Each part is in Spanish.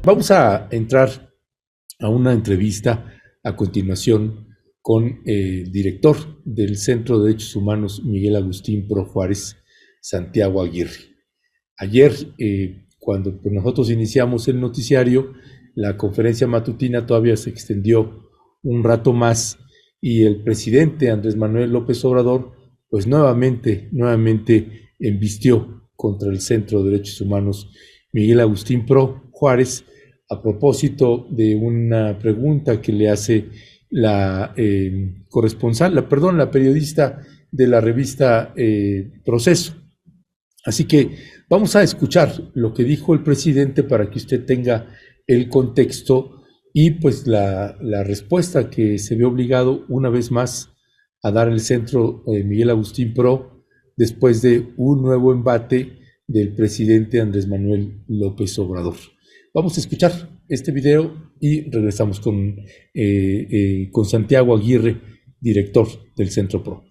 Vamos a entrar a una entrevista a continuación con el director del Centro de Derechos Humanos, Miguel Agustín Pro Juárez, Santiago Aguirre. Ayer, cuando nosotros iniciamos el noticiario, la conferencia matutina todavía se extendió un rato más y el presidente Andrés Manuel López Obrador, pues nuevamente embistió contra el Centro de Derechos Humanos Miguel Agustín Pro Juárez, a propósito de una pregunta que le hace la la periodista de la revista Proceso. Así que vamos a escuchar lo que dijo el presidente para que usted tenga el contexto y pues la respuesta que se ve obligado una vez más a dar el Centro Miguel Agustín Pro después de un nuevo embate del presidente Andrés Manuel López Obrador. Vamos a escuchar este video y regresamos con Santiago Aguirre, director del Centro Pro.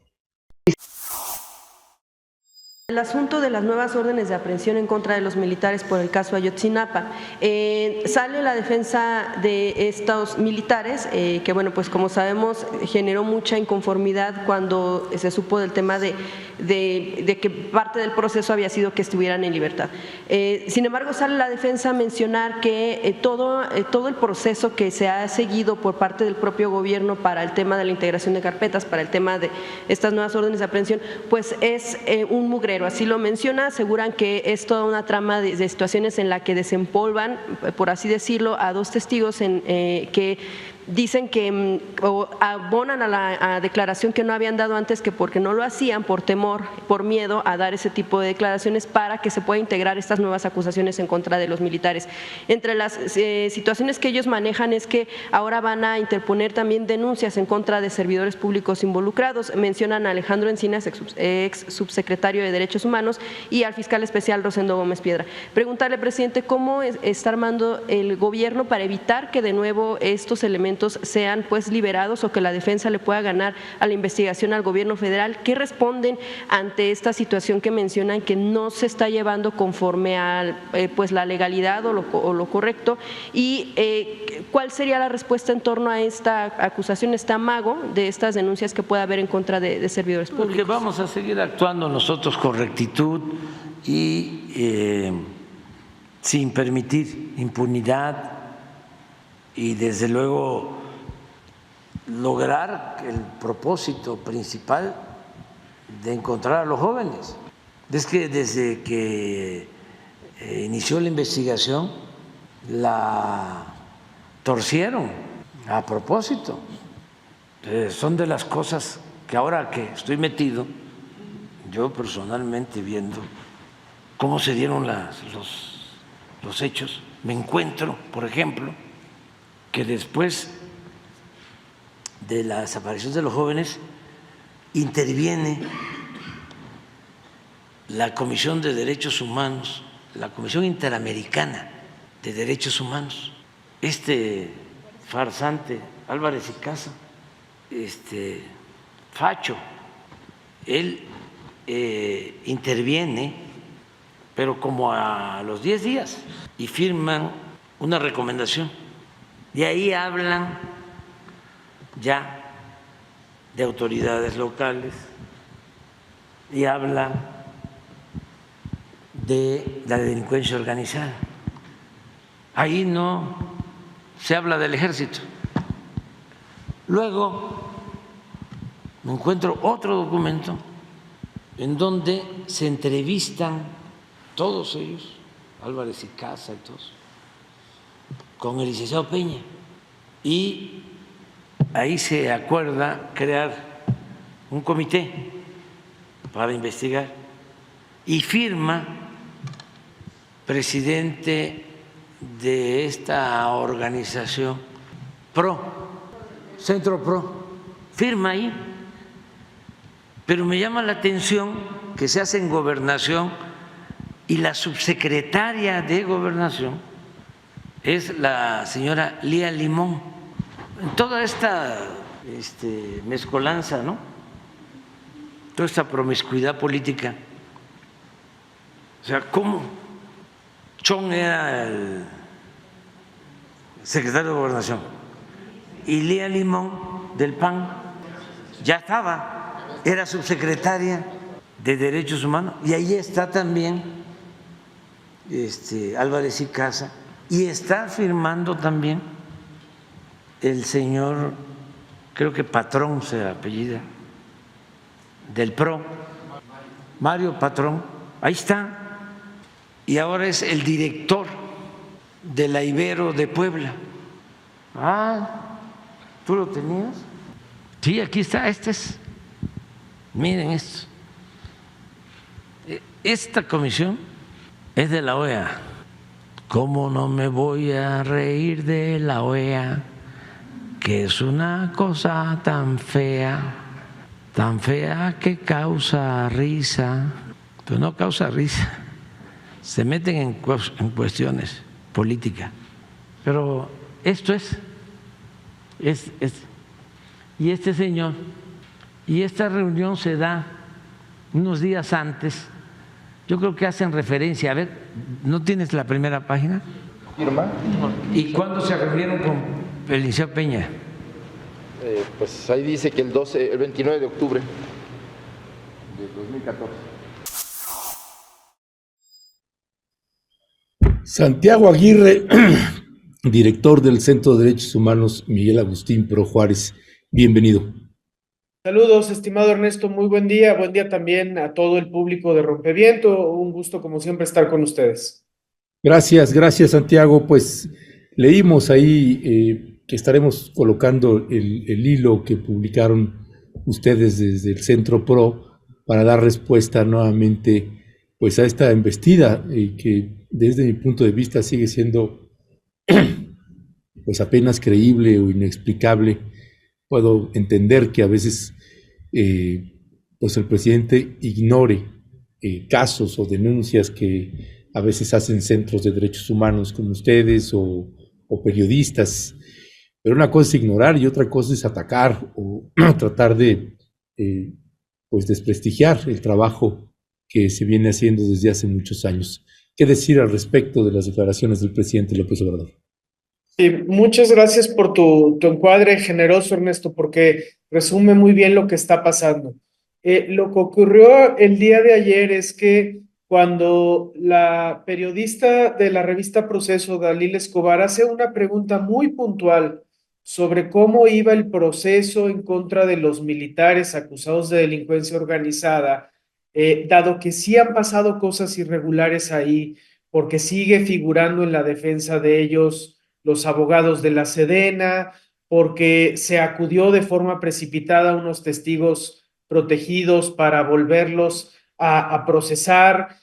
El asunto de las nuevas órdenes de aprehensión en contra de los militares por el caso Ayotzinapa. Sale la defensa de estos militares, que bueno, pues como sabemos generó mucha inconformidad cuando se supo del tema de que parte del proceso había sido que estuvieran en libertad. Sin embargo, sale la defensa a mencionar que todo el proceso que se ha seguido por parte del propio gobierno para el tema de la integración de carpetas, para el tema de estas nuevas órdenes de aprehensión, pues es un mugrero. Así lo menciona, aseguran que es toda una trama de situaciones en la que desempolvan, por así decirlo, a dos testigos que dicen que o abonan a la declaración que no habían dado antes, que porque no lo hacían por temor, por miedo a dar ese tipo de declaraciones para que se pueda integrar estas nuevas acusaciones en contra de los militares. Entre las situaciones que ellos manejan es que ahora van a interponer también denuncias en contra de servidores públicos involucrados. Mencionan a Alejandro Encinas, ex subsecretario de Derechos Humanos, y al fiscal especial Rosendo Gómez Piedra. Preguntarle, presidente, ¿cómo está armando el gobierno para evitar que de nuevo estos elementos sean pues liberados o que la defensa le pueda ganar a la investigación al gobierno federal? ¿Qué responden ante esta situación que mencionan que no se está llevando conforme a pues la legalidad o lo correcto? ¿Y cuál sería la respuesta en torno a esta acusación, este amago de estas denuncias que pueda haber en contra de servidores públicos? Porque vamos a seguir actuando nosotros con rectitud y sin permitir impunidad, y desde luego lograr el propósito principal de encontrar a los jóvenes. Es que desde que inició la investigación la torcieron a propósito. Son de las cosas que ahora que estoy metido, yo personalmente viendo cómo se dieron los hechos, me encuentro, por ejemplo, que después de la desaparición de los jóvenes interviene la Comisión de Derechos Humanos, la Comisión Interamericana de Derechos Humanos. Este farsante Álvarez y Casa, facho, él interviene, pero como a los 10 días, y firman una recomendación. De ahí hablan ya de autoridades locales y hablan de la delincuencia organizada. Ahí no se habla del ejército. Luego me encuentro otro documento en donde se entrevistan todos ellos, Álvarez y Casa y todos, con el licenciado Peña, y ahí se acuerda crear un comité para investigar y firma presidente de esta organización Centro Pro, firma ahí, pero me llama la atención que se hace en Gobernación y la subsecretaria de Gobernación es la señora Lía Limón. En toda esta mezcolanza, ¿no?, toda esta promiscuidad política, o sea, ¿cómo Chong era secretario de Gobernación. Y Lía Limón, del PAN, ya estaba, era subsecretaria de Derechos Humanos. Y ahí está también Álvarez y Casa. Y está firmando también el señor, creo que Patrón se apellida, del PRO, Mario Patrón. Ahí está. Y ahora es el director de la Ibero de Puebla. Ah, ¿tú lo tenías? Sí, aquí está, miren esto. Esta comisión es de la OEA. ¿Cómo no me voy a reír de la OEA? Que es una cosa tan fea que causa risa. Pero no causa risa. Se meten en cuestiones políticas. Pero esto es. Y este señor, y esta reunión se da unos días antes, yo creo que hacen referencia, a ver, ¿no tienes la primera página? Firma. ¿Y cuándo se reunieron con el Liceo Peña? Pues ahí dice que el 29 de octubre de 2014. Santiago Aguirre, director del Centro de Derechos Humanos Miguel Agustín Pro Juárez, bienvenido. Saludos, estimado Ernesto, muy buen día también a todo el público de Rompeviento, un gusto como siempre estar con ustedes. Gracias Santiago, pues leímos ahí que estaremos colocando el hilo que publicaron ustedes desde el Centro Pro para dar respuesta nuevamente pues a esta embestida que desde mi punto de vista sigue siendo pues apenas creíble o inexplicable. Puedo entender que a veces pues el presidente ignore casos o denuncias que a veces hacen centros de derechos humanos como ustedes o periodistas, pero una cosa es ignorar y otra cosa es atacar o tratar de pues desprestigiar el trabajo que se viene haciendo desde hace muchos años. ¿Qué decir al respecto de las declaraciones del presidente López Obrador? Sí, muchas gracias por tu encuadre generoso, Ernesto, porque resume muy bien lo que está pasando. Lo que ocurrió el día de ayer es que cuando la periodista de la revista Proceso, Dalila Escobar, hace una pregunta muy puntual sobre cómo iba el proceso en contra de los militares acusados de delincuencia organizada, dado que sí han pasado cosas irregulares ahí, porque sigue figurando en la defensa de ellos los abogados de la Sedena, porque se acudió de forma precipitada a unos testigos protegidos para volverlos a procesar.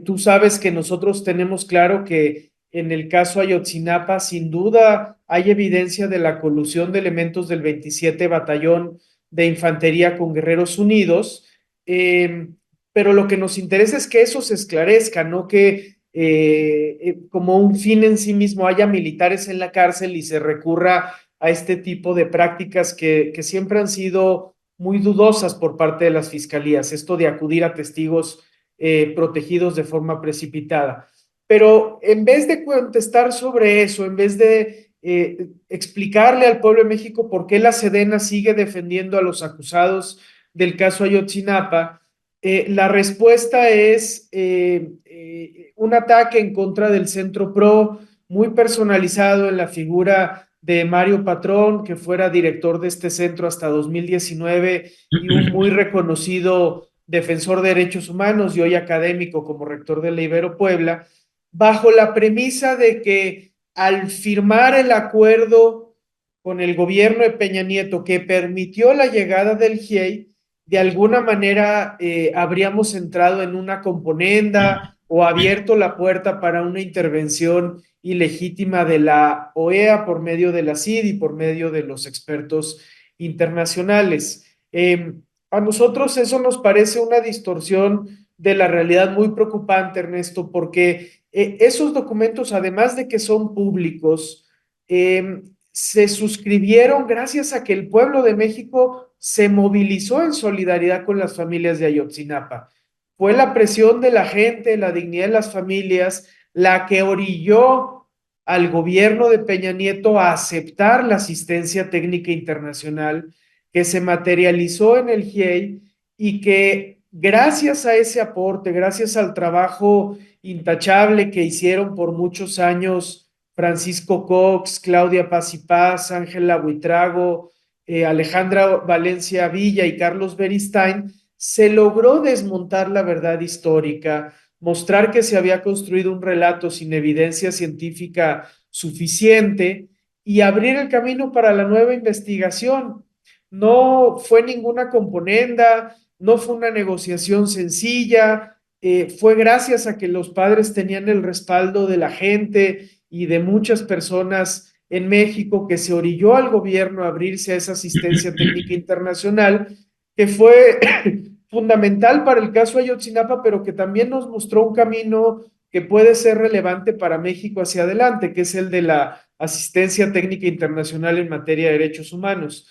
Tú sabes que nosotros tenemos claro que en el caso Ayotzinapa, sin duda hay evidencia de la colusión de elementos del 27 Batallón de Infantería con Guerreros Unidos, pero lo que nos interesa es que eso se esclarezca, no que como un fin en sí mismo haya militares en la cárcel y se recurra a este tipo de prácticas que siempre han sido muy dudosas por parte de las fiscalías, esto de acudir a testigos protegidos de forma precipitada. Pero en vez de contestar sobre eso, en vez de explicarle al pueblo de México por qué la Sedena sigue defendiendo a los acusados del caso Ayotzinapa, la respuesta es un ataque en contra del Centro Pro, muy personalizado en la figura de Mario Patrón, que fuera director de este centro hasta 2019 y un muy reconocido defensor de derechos humanos y hoy académico como rector de la Ibero Puebla, bajo la premisa de que al firmar el acuerdo con el gobierno de Peña Nieto que permitió la llegada del GIEI, de alguna manera habríamos entrado en una componenda o abierto la puerta para una intervención ilegítima de la OEA por medio de la CID y por medio de los expertos internacionales. A nosotros eso nos parece una distorsión de la realidad muy preocupante, Ernesto, porque esos documentos, además de que son públicos, se suscribieron gracias a que el pueblo de México se movilizó en solidaridad con las familias de Ayotzinapa. Fue la presión de la gente, la dignidad de las familias, la que orilló al gobierno de Peña Nieto a aceptar la asistencia técnica internacional que se materializó en el GIEI y que gracias a ese aporte, gracias al trabajo intachable que hicieron por muchos años Francisco Cox, Claudia Paz y Paz, Ángela Buitrago, Alejandra Valencia Villa y Carlos Beristain, se logró desmontar la verdad histórica, mostrar que se había construido un relato sin evidencia científica suficiente y abrir el camino para la nueva investigación. No fue ninguna componenda, no fue una negociación sencilla, fue gracias a que los padres tenían el respaldo de la gente y de muchas personas en México que se orilló al gobierno a abrirse a esa asistencia técnica internacional, que fue fundamental para el caso Ayotzinapa, pero que también nos mostró un camino que puede ser relevante para México hacia adelante, que es el de la asistencia técnica internacional en materia de derechos humanos.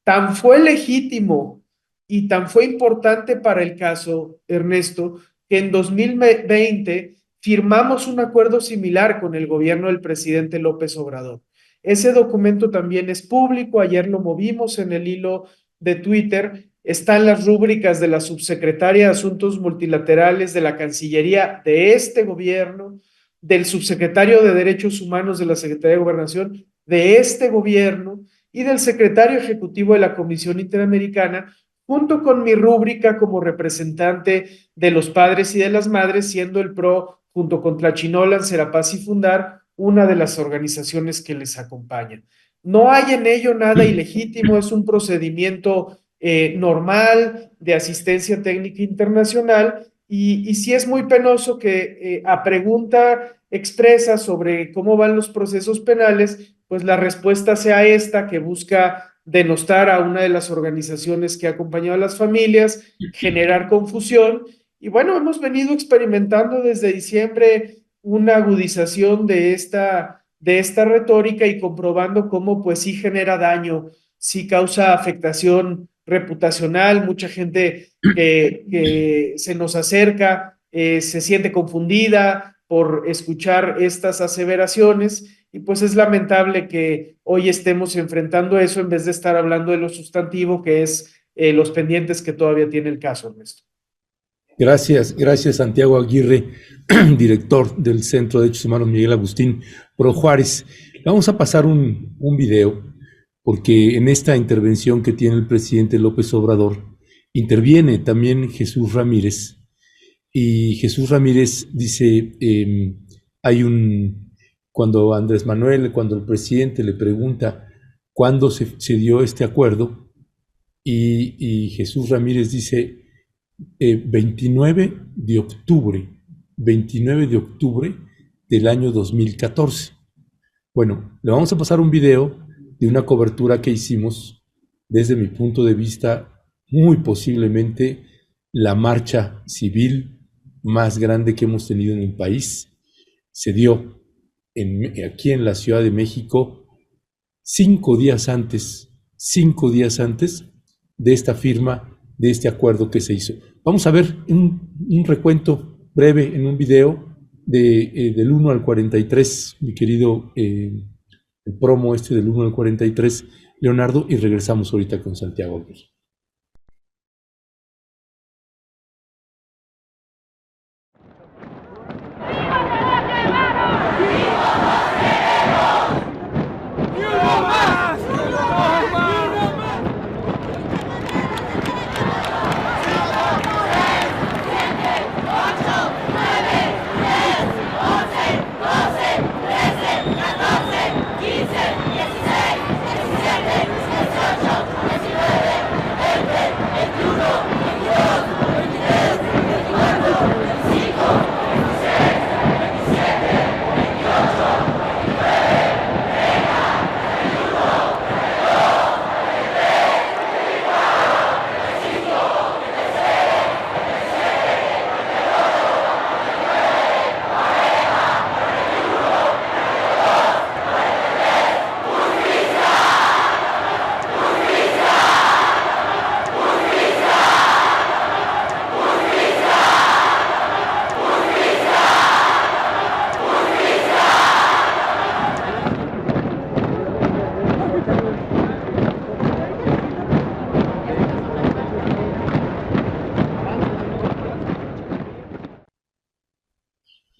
Tan fue legítimo y tan fue importante para el caso, Ernesto, que en 2020 firmamos un acuerdo similar con el gobierno del presidente López Obrador. Ese documento también es público, ayer lo movimos en el hilo de Twitter, están las rúbricas de la subsecretaria de Asuntos Multilaterales de la Cancillería de este gobierno, del subsecretario de Derechos Humanos de la Secretaría de Gobernación de este gobierno y del secretario ejecutivo de la Comisión Interamericana, junto con mi rúbrica como representante de los padres y de las madres, siendo el PRO, junto con Tlachinolan, Serapaz y Fundar, una de las organizaciones que les acompañan. No hay en ello nada ilegítimo, es un procedimiento normal de asistencia técnica internacional y sí es muy penoso que a pregunta expresa sobre cómo van los procesos penales, pues la respuesta sea esta, que busca denostar a una de las organizaciones que ha acompañado a las familias, generar confusión. Y bueno, hemos venido experimentando desde diciembre una agudización de esta retórica y comprobando cómo pues sí genera daño, sí causa afectación reputacional, mucha gente que se nos acerca se siente confundida por escuchar estas aseveraciones y pues es lamentable que hoy estemos enfrentando eso en vez de estar hablando de lo sustantivo que es los pendientes que todavía tiene el caso, Ernesto. Gracias Santiago Aguirre, director del Centro de Derechos Humanos Miguel Agustín Pro Juárez. Vamos a pasar un video porque en esta intervención que tiene el presidente López Obrador interviene también Jesús Ramírez y Jesús Ramírez dice, cuando el presidente le pregunta cuándo se dio este acuerdo y Jesús Ramírez dice 29 de octubre del año 2014. Bueno, le vamos a pasar un video de una cobertura que hicimos, desde mi punto de vista, muy posiblemente la marcha civil más grande que hemos tenido en el país. Se dio aquí en la Ciudad de México 5 días antes de esta firma, de este acuerdo que se hizo. Vamos a ver un recuento breve en un video del 1 al 43, mi querido el promo del 1 al 43, Leonardo, y regresamos ahorita con Santiago Aguirre.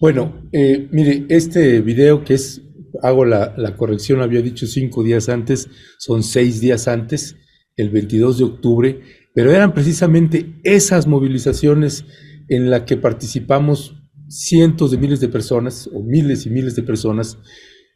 Bueno, mire, este video que es, hago la corrección, había dicho 5 días antes, son 6 días antes, el 22 de octubre, pero eran precisamente esas movilizaciones en las que participamos cientos de miles de personas, o miles y miles de personas,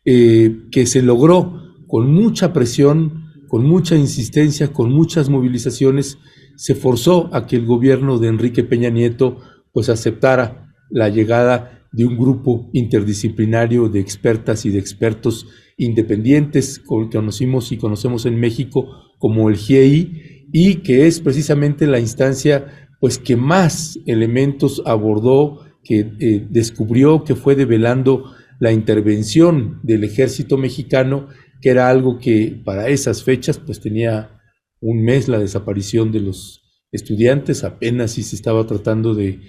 que se logró con mucha presión, con mucha insistencia, con muchas movilizaciones, se forzó a que el gobierno de Enrique Peña Nieto pues aceptara la llegada de un grupo interdisciplinario de expertas y de expertos independientes que conocimos y conocemos en México como el GIEI, y que es precisamente la instancia pues que más elementos abordó, que descubrió, que fue develando la intervención del ejército mexicano, que era algo que para esas fechas pues tenía un mes la desaparición de los estudiantes, apenas si se estaba tratando de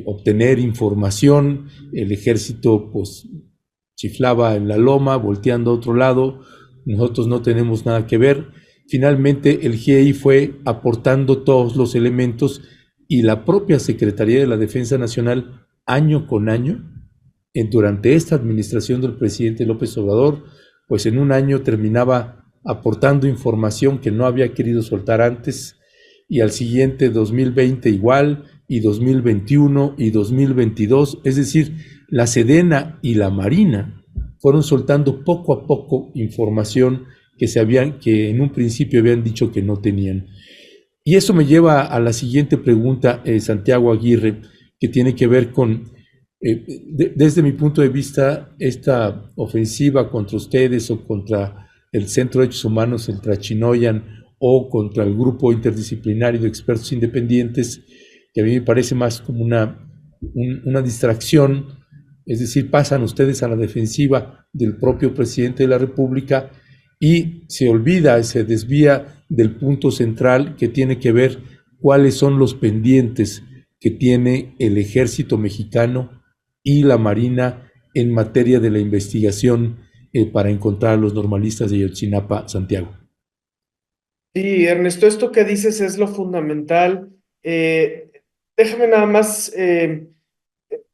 obtener información, el ejército pues chiflaba en la loma, volteando a otro lado, nosotros no tenemos nada que ver. Finalmente el GIEI fue aportando todos los elementos y la propia Secretaría de la Defensa Nacional, año con año, durante esta administración del presidente López Obrador, pues en un año terminaba aportando información que no había querido soltar antes, y al siguiente 2020 igual, y 2021 y 2022, es decir, la Sedena y la Marina fueron soltando poco a poco información que en un principio habían dicho que no tenían. Y eso me lleva a la siguiente pregunta, Santiago Aguirre, que tiene que ver con, desde mi punto de vista, esta ofensiva contra ustedes o contra el Centro de Derechos Humanos, el Trachinoyan, o contra el grupo interdisciplinario de expertos independientes, que a mí me parece más como una distracción, es decir, pasan ustedes a la defensiva del propio presidente de la República y se olvida, se desvía del punto central que tiene que ver cuáles son los pendientes que tiene el ejército mexicano y la Marina en materia de la investigación para encontrar a los normalistas de Ayotzinapa, Santiago. Sí, Ernesto, esto que dices es lo fundamental. Déjame nada más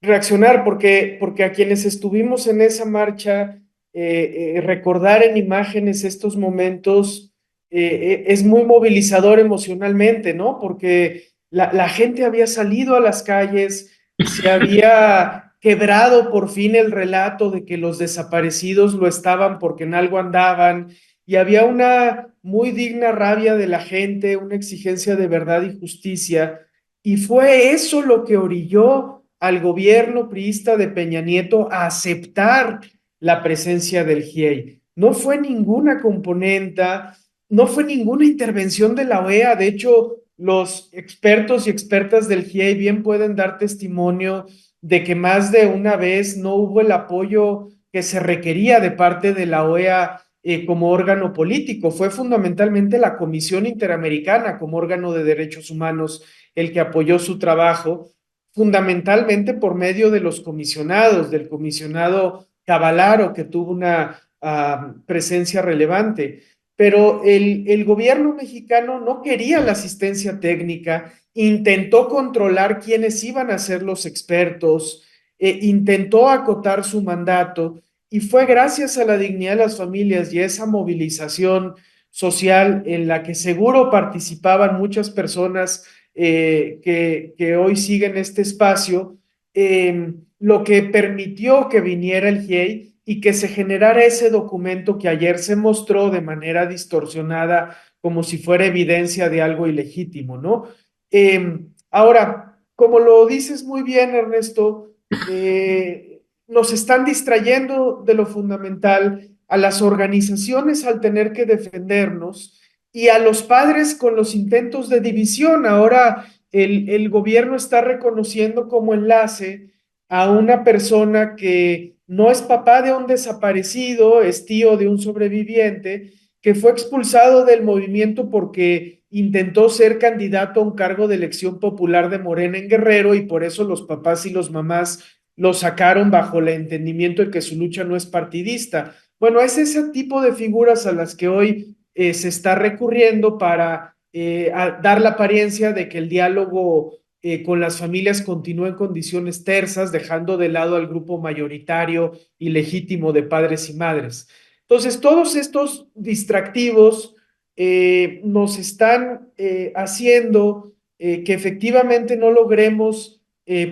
reaccionar porque a quienes estuvimos en esa marcha, recordar en imágenes estos momentos es muy movilizador emocionalmente, ¿no? Porque la gente había salido a las calles, se había quebrado por fin el relato de que los desaparecidos lo estaban porque en algo andaban, y había una muy digna rabia de la gente, una exigencia de verdad y justicia, y fue eso lo que orilló al gobierno priista de Peña Nieto a aceptar la presencia del GIEI. No fue ninguna componenta, no fue ninguna intervención de la OEA. De hecho, los expertos y expertas del GIEI bien pueden dar testimonio de que más de una vez no hubo el apoyo que se requería de parte de la OEA como órgano político. Fue fundamentalmente la Comisión Interamericana como órgano de derechos humanos el que apoyó su trabajo, fundamentalmente por medio de los comisionados, del comisionado Cavallaro, que tuvo una presencia relevante. Pero el gobierno mexicano no quería la asistencia técnica, intentó controlar quiénes iban a ser los expertos, intentó acotar su mandato, y fue gracias a la dignidad de las familias y esa movilización social en la que seguro participaban muchas personas que hoy siguen este espacio, lo que permitió que viniera el GIEI y que se generara ese documento que ayer se mostró de manera distorsionada como si fuera evidencia de algo ilegítimo, ¿no? Ahora, como lo dices muy bien, Ernesto, nos están distrayendo de lo fundamental a las organizaciones al tener que defendernos y a los padres con los intentos de división. Ahora el gobierno está reconociendo como enlace a una persona que no es papá de un desaparecido, es tío de un sobreviviente, que fue expulsado del movimiento porque intentó ser candidato a un cargo de elección popular de Morena en Guerrero, y por eso los papás y los mamás lo sacaron bajo el entendimiento de que su lucha no es partidista. Bueno, es ese tipo de figuras a las que hoy se está recurriendo para dar la apariencia de que el diálogo con las familias continúa en condiciones tersas, dejando de lado al grupo mayoritario y legítimo de padres y madres. Entonces, todos estos distractivos nos están haciendo que efectivamente no logremos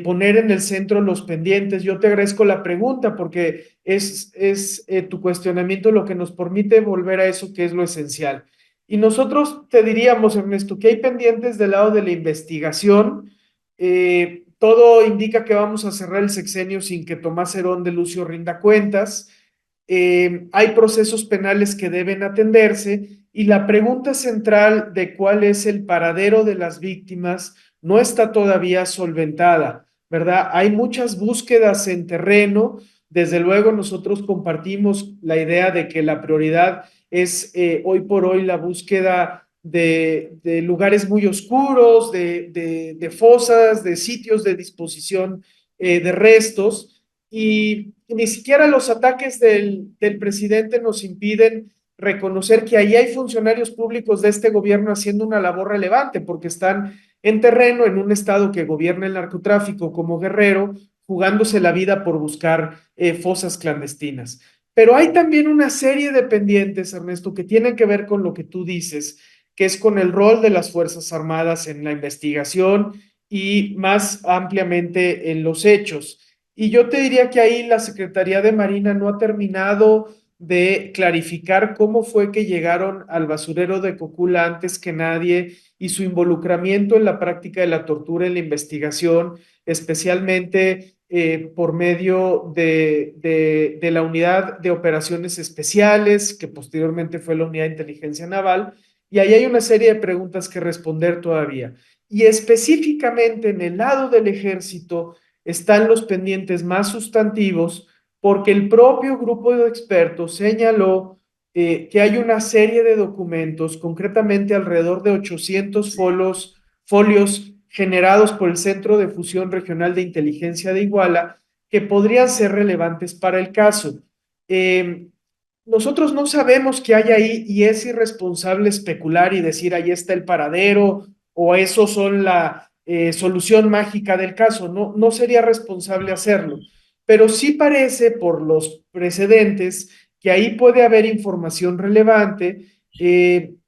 poner en el centro los pendientes. Yo te agradezco la pregunta porque es tu cuestionamiento lo que nos permite volver a eso que es lo esencial. Y nosotros te diríamos, Ernesto, que hay pendientes del lado de la investigación. Todo indica que vamos a cerrar el sexenio sin que Tomás Herón de Lucio rinda cuentas. Hay procesos penales que deben atenderse y la pregunta central de cuál es el paradero de las víctimas no está todavía solventada, ¿verdad? Hay muchas búsquedas en terreno. Desde luego nosotros compartimos la idea de que la prioridad es hoy por hoy la búsqueda de lugares muy oscuros, de fosas, de sitios de disposición de restos, y ni siquiera los ataques del presidente nos impiden reconocer que ahí hay funcionarios públicos de este gobierno haciendo una labor relevante, porque están en terreno en un estado que gobierna el narcotráfico como Guerrero, jugándose la vida por buscar fosas clandestinas. Pero hay también una serie de pendientes, Ernesto, que tienen que ver con lo que tú dices, que es con el rol de las Fuerzas Armadas en la investigación y más ampliamente en los hechos. Y yo te diría que ahí la Secretaría de Marina no ha terminado de clarificar cómo fue que llegaron al basurero de Cocula antes que nadie y su involucramiento en la práctica de la tortura en la investigación, especialmente por medio de la Unidad de Operaciones Especiales, que posteriormente fue la Unidad de Inteligencia Naval, y ahí hay una serie de preguntas que responder todavía. Y específicamente en el lado del Ejército están los pendientes más sustantivos, porque el propio grupo de expertos señaló que hay una serie de documentos, concretamente alrededor de 800 folios generados por el Centro de Fusión Regional de Inteligencia de Iguala, que podrían ser relevantes para el caso. Nosotros no sabemos qué hay ahí y es irresponsable especular y decir ahí está el paradero o eso son la solución mágica del caso. No, no sería responsable hacerlo, pero sí parece por los precedentes que ahí puede haber información relevante.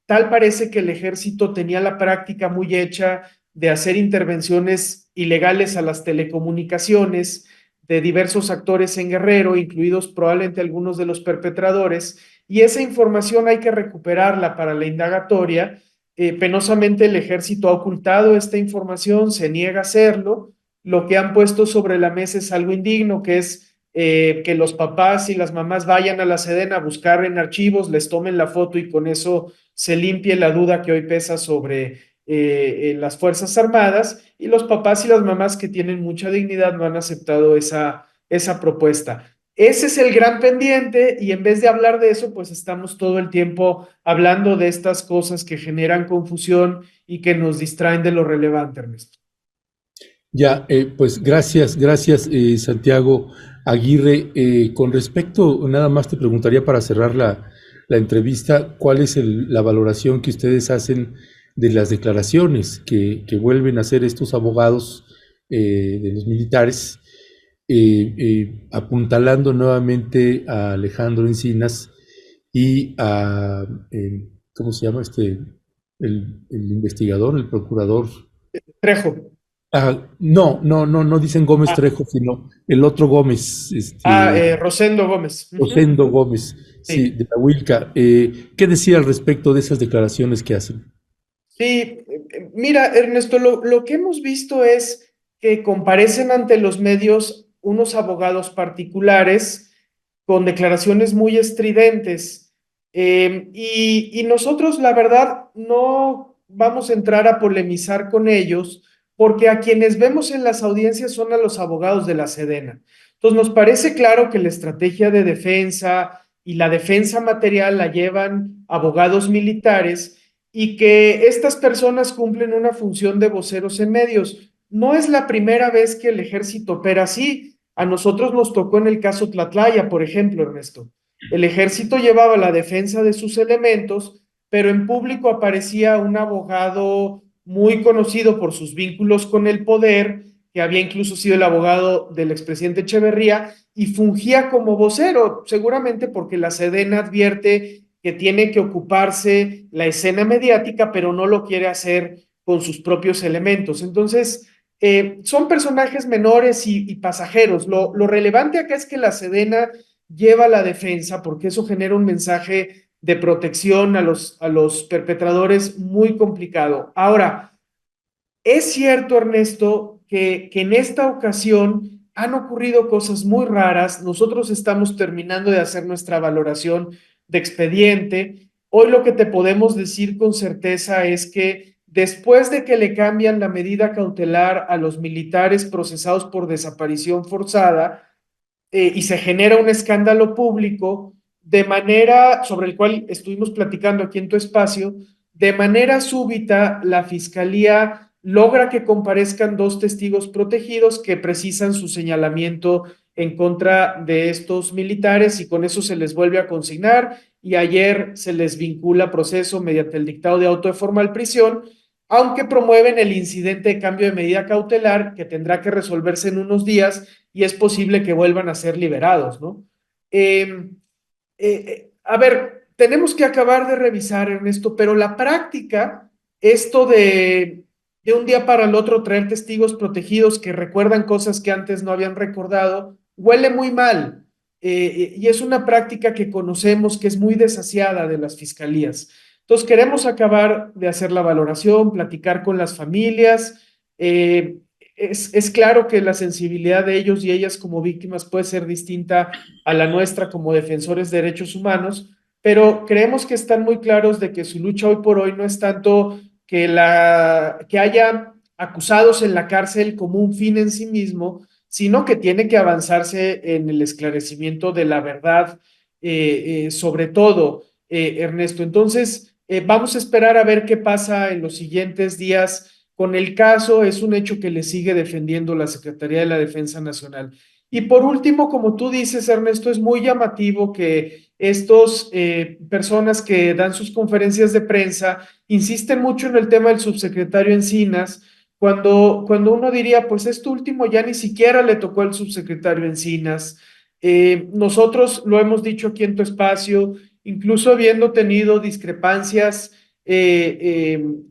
Tal parece que el ejército tenía la práctica muy hecha de hacer intervenciones ilegales a las telecomunicaciones de diversos actores en Guerrero, incluidos probablemente algunos de los perpetradores, y esa información hay que recuperarla para la indagatoria. Penosamente el ejército ha ocultado esta información, se niega a hacerlo. Lo que han puesto sobre la mesa es algo indigno, que es que los papás y las mamás vayan a la Sedena a buscar en archivos, les tomen la foto y con eso se limpie la duda que hoy pesa sobre las Fuerzas Armadas, y los papás y las mamás que tienen mucha dignidad no han aceptado esa propuesta. Ese es el gran pendiente y en vez de hablar de eso, pues estamos todo el tiempo hablando de estas cosas que generan confusión y que nos distraen de lo relevante, Ernesto. Ya, pues gracias, Santiago Aguirre. Con respecto, nada más te preguntaría para cerrar la entrevista, ¿cuál es la valoración que ustedes hacen de las declaraciones que vuelven a hacer estos abogados de los militares, apuntalando nuevamente a Alejandro Encinas y a, ¿cómo se llama el investigador, el procurador? Trejo. No dicen Gómez Trejo, sino el otro Gómez. Rosendo Gómez. Rosendo Gómez, sí, de la Huilca. ¿Qué decía al respecto de esas declaraciones que hacen? Sí, mira, Ernesto, lo que hemos visto es que comparecen ante los medios unos abogados particulares con declaraciones muy estridentes. Y nosotros, la verdad, no vamos a entrar a polemizar con ellos, porque a quienes vemos en las audiencias son a los abogados de la Sedena. Entonces, nos parece claro que la estrategia de defensa y la defensa material la llevan abogados militares y que estas personas cumplen una función de voceros en medios. No es la primera vez que el ejército opera así. A nosotros nos tocó en el caso Tlatlaya, por ejemplo, Ernesto. El ejército llevaba la defensa de sus elementos, pero en público aparecía un abogado muy conocido por sus vínculos con el poder, que había incluso sido el abogado del expresidente Echeverría y fungía como vocero, seguramente porque la Sedena advierte que tiene que ocuparse la escena mediática, pero no lo quiere hacer con sus propios elementos. Entonces, son personajes menores y pasajeros. Lo relevante acá es que la Sedena lleva la defensa, porque eso genera un mensaje de protección a los perpetradores muy complicado. Ahora, es cierto, Ernesto, que en esta ocasión han ocurrido cosas muy raras. Nosotros estamos terminando de hacer nuestra valoración de expediente. Hoy lo que te podemos decir con certeza es que después de que le cambian la medida cautelar a los militares procesados por desaparición forzada, y se genera un escándalo público de manera, sobre el cual estuvimos platicando aquí en tu espacio, de manera súbita la fiscalía logra que comparezcan dos testigos protegidos que precisan su señalamiento en contra de estos militares y con eso se les vuelve a consignar y ayer se les vincula proceso mediante el dictado de auto de formal prisión, aunque promueven el incidente de cambio de medida cautelar que tendrá que resolverse en unos días y es posible que vuelvan a ser liberados, ¿no? A ver, tenemos que acabar de revisar, Ernesto, pero la práctica, esto de un día para el otro traer testigos protegidos que recuerdan cosas que antes no habían recordado, huele muy mal. Y es una práctica que conocemos que es muy desasiada de las fiscalías. Entonces, queremos acabar de hacer la valoración, platicar con las familias. Es claro que la sensibilidad de ellos y ellas como víctimas puede ser distinta a la nuestra como defensores de derechos humanos, pero creemos que están muy claros de que su lucha hoy por hoy no es tanto que haya acusados en la cárcel como un fin en sí mismo, sino que tiene que avanzarse en el esclarecimiento de la verdad, sobre todo, Ernesto. Entonces, vamos a esperar a ver qué pasa en los siguientes días con el caso. Es un hecho que le sigue defendiendo la Secretaría de la Defensa Nacional. Y por último, como tú dices, Ernesto, es muy llamativo que estos personas que dan sus conferencias de prensa insisten mucho en el tema del subsecretario Encinas, cuando uno diría, pues esto último ya ni siquiera le tocó al subsecretario Encinas. Nosotros lo hemos dicho aquí en tu espacio, incluso habiendo tenido discrepancias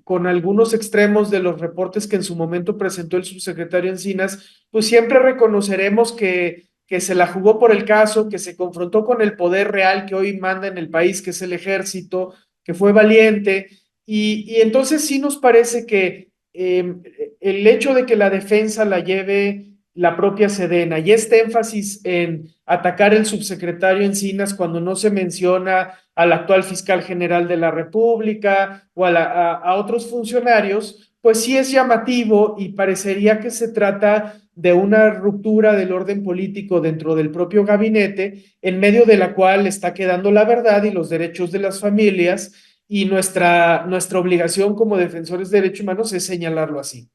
con algunos extremos de los reportes que en su momento presentó el subsecretario Encinas, pues siempre reconoceremos que se la jugó por el caso, que se confrontó con el poder real que hoy manda en el país, que es el ejército, que fue valiente, y entonces sí nos parece que el hecho de que la defensa la lleve la propia Sedena y este énfasis en atacar el subsecretario Encinas cuando no se menciona al actual fiscal general de la República o a otros funcionarios, pues sí es llamativo y parecería que se trata de una ruptura del orden político dentro del propio gabinete, en medio de la cual está quedando la verdad y los derechos de las familias, y nuestra obligación como defensores de derechos humanos es señalarlo así.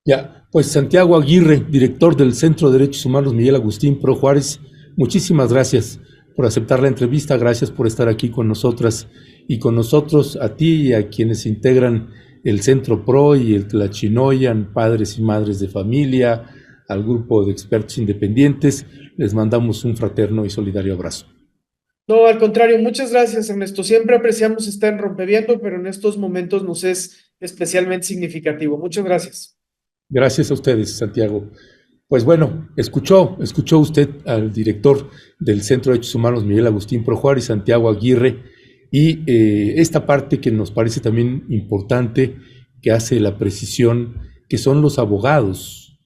Ya, pues Santiago Aguirre, director del Centro de Derechos Humanos Miguel Agustín Pro Juárez, muchísimas gracias por aceptar la entrevista, gracias por estar aquí con nosotras y con nosotros, a ti y a quienes integran el Centro Pro y el Tlachinoyan, padres y madres de familia, al grupo de expertos independientes, les mandamos un fraterno y solidario abrazo. No, al contrario, muchas gracias, Ernesto. Siempre apreciamos estar en Rompeviento, pero en estos momentos nos es especialmente significativo. Muchas gracias. Gracias a ustedes, Santiago. Pues bueno, escuchó usted al director del Centro de Derechos Humanos, Miguel Agustín Pro Juárez, Santiago Aguirre, y esta parte que nos parece también importante, que hace la precisión, que son los abogados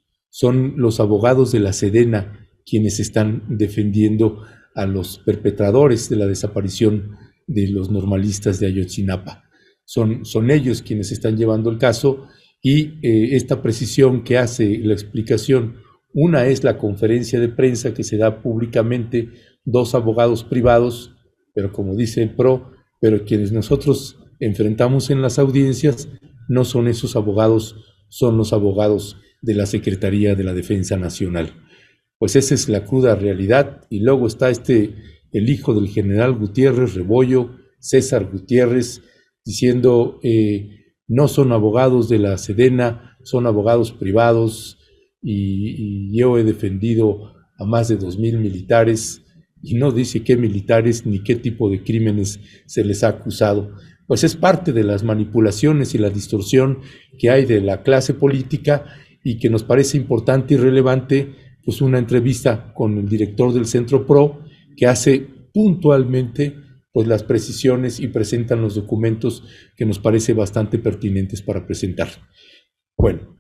de la Sedena quienes están defendiendo a los perpetradores de la desaparición de los normalistas de Ayotzinapa. Son ellos quienes están llevando el caso. Y esta precisión que hace la explicación, una es la conferencia de prensa que se da públicamente, dos abogados privados, pero como dice el PRO, pero quienes nosotros enfrentamos en las audiencias no son esos abogados, son los abogados de la Secretaría de la Defensa Nacional. Pues esa es la cruda realidad. Y luego está el hijo del general Gutiérrez, Rebollo, César Gutiérrez, diciendo no son abogados de la Sedena, son abogados privados y yo he defendido a más de 2,000 militares y no dice qué militares ni qué tipo de crímenes se les ha acusado. Pues es parte de las manipulaciones y la distorsión que hay de la clase política y que nos parece importante y relevante, pues una entrevista con el director del Centro PRO que hace puntualmente pues las precisiones y presentan los documentos que nos parece bastante pertinentes para presentar. Bueno,